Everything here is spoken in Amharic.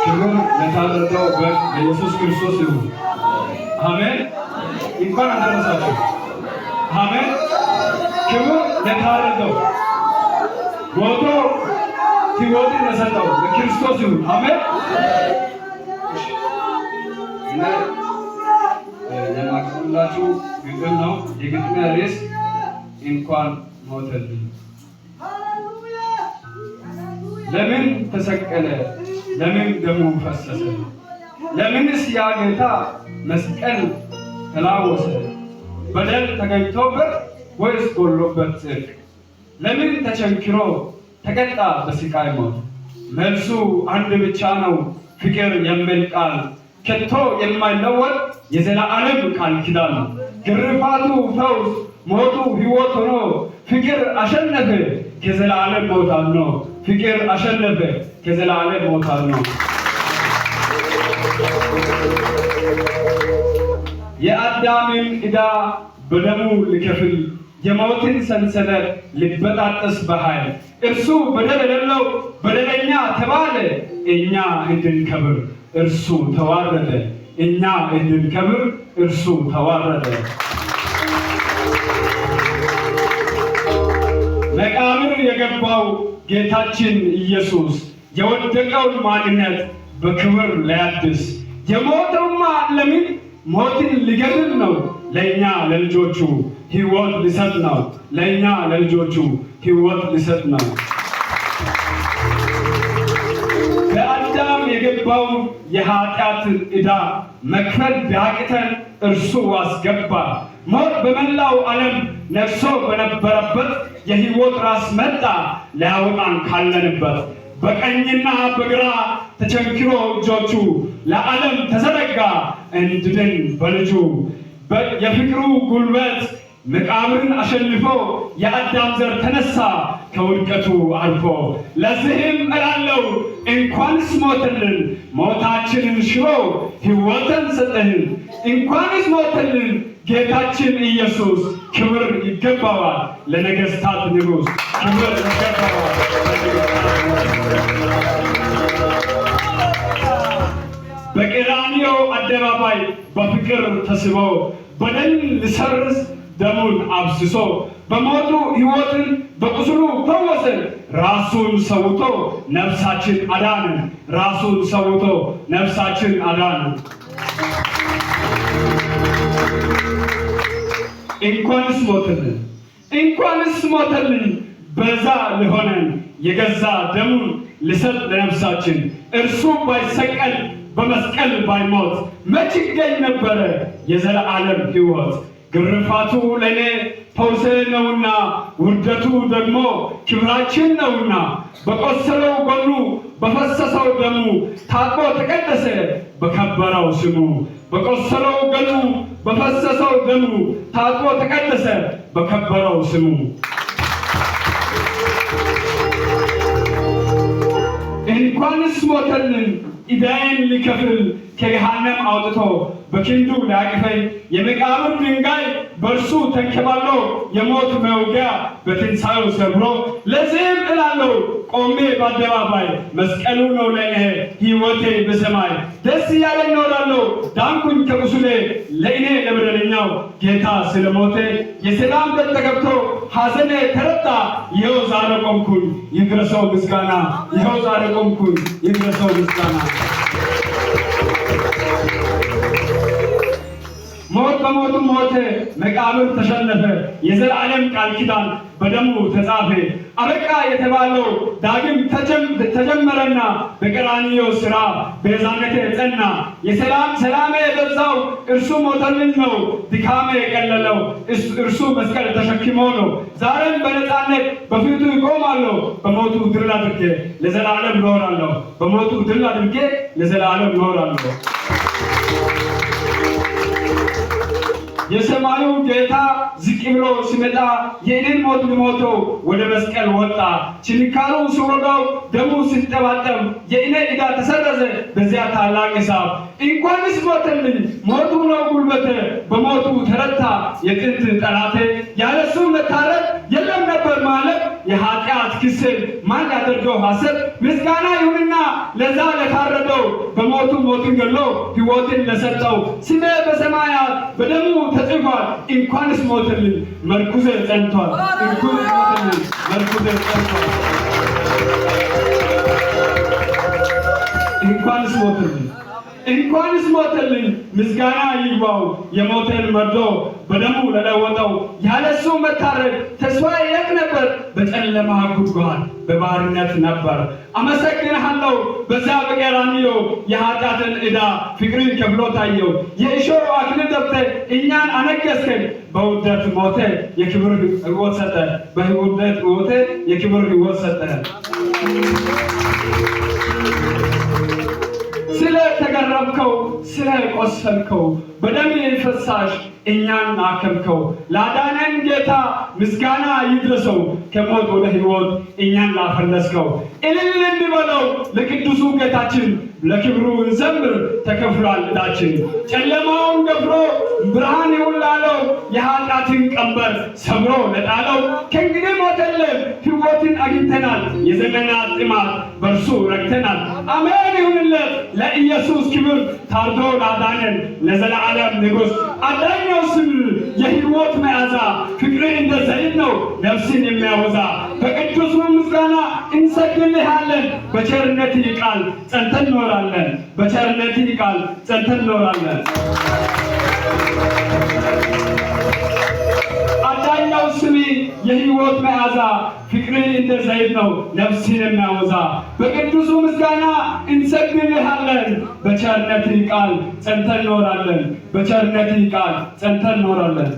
ክብር ለታረደው በኢየሱስ ክርስቶስ ይሁን። አሜን። እንኳን አደረሳችሁ። አሜን። ክብር ለታረደው ሞቶ ሕይወትን ለሰጠው ለክርስቶስ ይሁን። አሜን። የማቀርብላችሁ ግጥም ነው። የግጥሜ ርዕስ እንኳን ሞተልኝ። ለምን ተሰቀለ? ለምን ደሙ ፈሰሰ? ለምንስ ያ ጌታ መስቀል ተላወሰ? በደል ተገኝቶበት ወይስ ጎሎበት ጽድቅ? ለምን ተቸንክሮ ተቀጣ በስቃይ ሞት? መልሱ አንድ ብቻ ነው፣ ፍቅር የሚል ቃል ከቶ የማይለወጥ የዘላለም ቃል ኪዳን። ግርፋቱ ፈውስ፣ ሞቱ ሕይወት ሆኖ ፍቅር አሸነፈ ከዘላለም ሞት አድኖ። ፍቅር አሸነፈ ከዘላለም ሞት አድኖ። የአዳምን ዕዳ በደሙ ሊከፍል የሞትን ሰንሰለት ሊበጣጠስ በኃይል እርሱ በደል የሌለው በደለኛ ተባለ። እኛ እንድንከብር እርሱ ተዋረደ። እኛ እንድንከብር እርሱ ተዋረደ። መቃብር የገባው ጌታችን ኢየሱስ የወደቀውን ማንነት በክብር ሊያድስ የሞተውማ ለምን ሞትን ሊገድል ነው። ለእኛ ለልጆቹ ሕይወት ሊሰጥ ነው። ለእኛ ለልጆቹ ሕይወት ሊሰጥ ነው። በአዳም የገባውን የኃጢአት ዕዳ መክፈል ቢያቅተን እርሱ አስገባ። ሞት በመላው ዓለም ነግሶ በነበረበት የሕይወት ራስ መጣ ሊያወጣን ካለንበት። በቀኝና በግራ ተቸንክሮ እጆቹ ለዓለም ተዘረጋ እንድድን በልጁ። የፍቅሩ ጉልበት መቃብርን አሸንፎ የአዳም ዘር ተነሳ ከውድቀቱ አልፎ። ለዚህም እላለሁ እንኳንስ ሞተልን ሞታችንን ሽሮ ሕይወትን ሰጠን። እንኳንስ ሞተልን ጌታችን ኢየሱስ ክብር ይገባዋል። ለነገሥታት ንጉሥ ክብር ይገባዋል። በቀራንዮ አደባባይ በፍቅር ተስቦ በደል ሊሰርዝ ደሙን አብስሶ በሞቱ ሕይወትን በቁስሉ ፈወሰን። ራሱን ሰውቶ ነፍሳችን አዳነን። ራሱን ሰውቶ ነፍሳችን አዳነን። እንኳንስ ሞተልን እንኳንስ ሞተልን በዛ ሊሆነን የገዛ ደሙን ልሰጥ ለነፍሳችን። እርሱ ባይሰቀል በመስቀል ባይሞት መች ይገኝ ነበረ የዘላለም ሕይወት? ግርፋቱ ለእኔ ፈውሴ ነውና ውርደቱ ደግሞ ክብራችን ነውና። በቆሰለው ጎኑ በፈሰሰው ደሙ ታጥቦ ተቀደሰ በከበረው ስሙ። በቆሰለው ጎኑ በፈሰሰው ደሙ ታጥቦ ተቀደሰ በከበረው ስሙ። እንኳንስ ሞተልን ዕዳዬን ሊከፍል ከገሃነም አውጥቶ በክንዱ ሊያቅፈኝ የመቃብር ድንጋይ በእርሱ ተንከባሎ የሞት መውጊያ በትንሣኤው ሰብሮ። ለዚህም እላለሁ ቆሜ በአደባባይ መስቀሉ ነው ለእኔ ሕይወቴ በሰማይ። ደስ እያለኝ እኖራለሁ ዳንኩኝ ከቁስሌ ለእኔ ለበደለኛው ጌታ ስለሞቴ። የሰላም ደጅ ተገብቶ ሐዘኔ ተረታ ይኸው ዛሬ ቆምኩኝ ይድረሰው ምስጋና። ይኸው ዛሬ ቆምኩኝ ይድረሰው ምስጋና። ሞት በሞቱ ሞተ መቃብር ተሸነፈ የዘላለም ቃል ኪዳን በደሙ ተጻፈ። አበቃ የተባለው ዳግም ተጀመረና በቀራንዮ ሥራ ቤዛነቴ ጸና። የሰላም ሰላሜ የበዛው እርሱ ሞተልኝ ነው። ድካሜ የቀለለው እርሱ መስቀል ተሸክሞ ነው። ዛሬም በነፃነት በፊቱ ይቆማለሁ። በሞቱ ድል አድርጌ ለዘላለም እኖራለሁ። በሞቱ ድል አድርጌ ለዘላለም እኖራለሁ። የሰማዩ ጌታ ዝቅ ብሎ ሲመጣ የእኔን ሞት ሊሞተው ወደ መስቀል ወጣ። ችንካሩ ሲወጋው ደሙ ሲጠባጠብ የእኔ ዕዳ ተሰረዘ በዚያ ታላቅ ሂሳብ። እንኳንስ ሞተልኝ ሞቱ ነው ጉልበቴ በሞቱ ተረታ የጥንት ጠላቴ። ያለሱ መታረቅ የለም ነበር ማለት የኃጢአት ክስል ማን ያደርገው ሐሰት ምስጋና ይሁንና ለዛ ለታረደው በሞቱ ሞትን ገሎ ሕይወትን ለሰጠው ስሜ በሰማያት በደሙ ተጽፏል እንኳንስ ሞተልኝ መርኩዜ ጸንቷል እንኳንስ ሞተልኝ መርኩዜ ጸንቷል እንኳንስ ሞተልኝ ምስጋና ይግባው የሞተን መርዶ በደሙ ለለወጠው ያለሱ መታረድ ተስፋ የት ነበር በጨለማ ጉድጓድ በባርነት ነበር አመሰግንሃለሁ በዛ በቀራንዮ የኃጢአትን ዕዳ ፍቅርን ከፍሎ ታየው የእሾህ አክሊል ደፍተህ እኛን አነገሥከን በውርደት ሞተ የክብር ሕይወት ሰጠ በውርደት ሞተ የክብር ሕይወት ሰጠ ስለ ተገረብከው ስለ ቆሰልከው በደም ፈሳሽ እኛን አከምከው ላዳነን ጌታ ምስጋና ይድረሰው ከሞት ወደ ሕይወት እኛን ላፈለስከው እልል እንበለው ለቅዱሱ ጌታችን ለክብሩ እንዘምር ተከፍሏል ዕዳችን ጨለማውን ገፍሮ ብርሃን ይሁን ላለው የኃጢአትን ቀንበር ሰብሮ ለጣለው ከእንግዲህ ሞት የለም ሕይወትን አግኝተናል የዘመናት ጥማት በእርሱ ረክተናል አሜን ይሁንለት ለኢየሱስ ክብር ታርዶ ላዳነን ለዘላለም ንጉሥ አዳኛው ስም የሕይወት መዓዛ ፍቅርን እንደ ዘይት ነው ነፍስን የሚያወዛ በቅዱሱ ምስጋና እንሰግድልሃለን በቸርነት ቃል ጸንተን እንኖራለን በቸርነት ቃል ጸንተን እንኖራለን አዳኛው ስም የሕይወት መዓዛ ፍቅርን እንደ ዘይት ነው ነፍስን የሚያወዛ በቅዱሱ ምስጋና እንሰግድልሃለን በቸርነት ቃል ጸንተን እንኖራለን በቸርነት ቃል ጸንተን እንኖራለን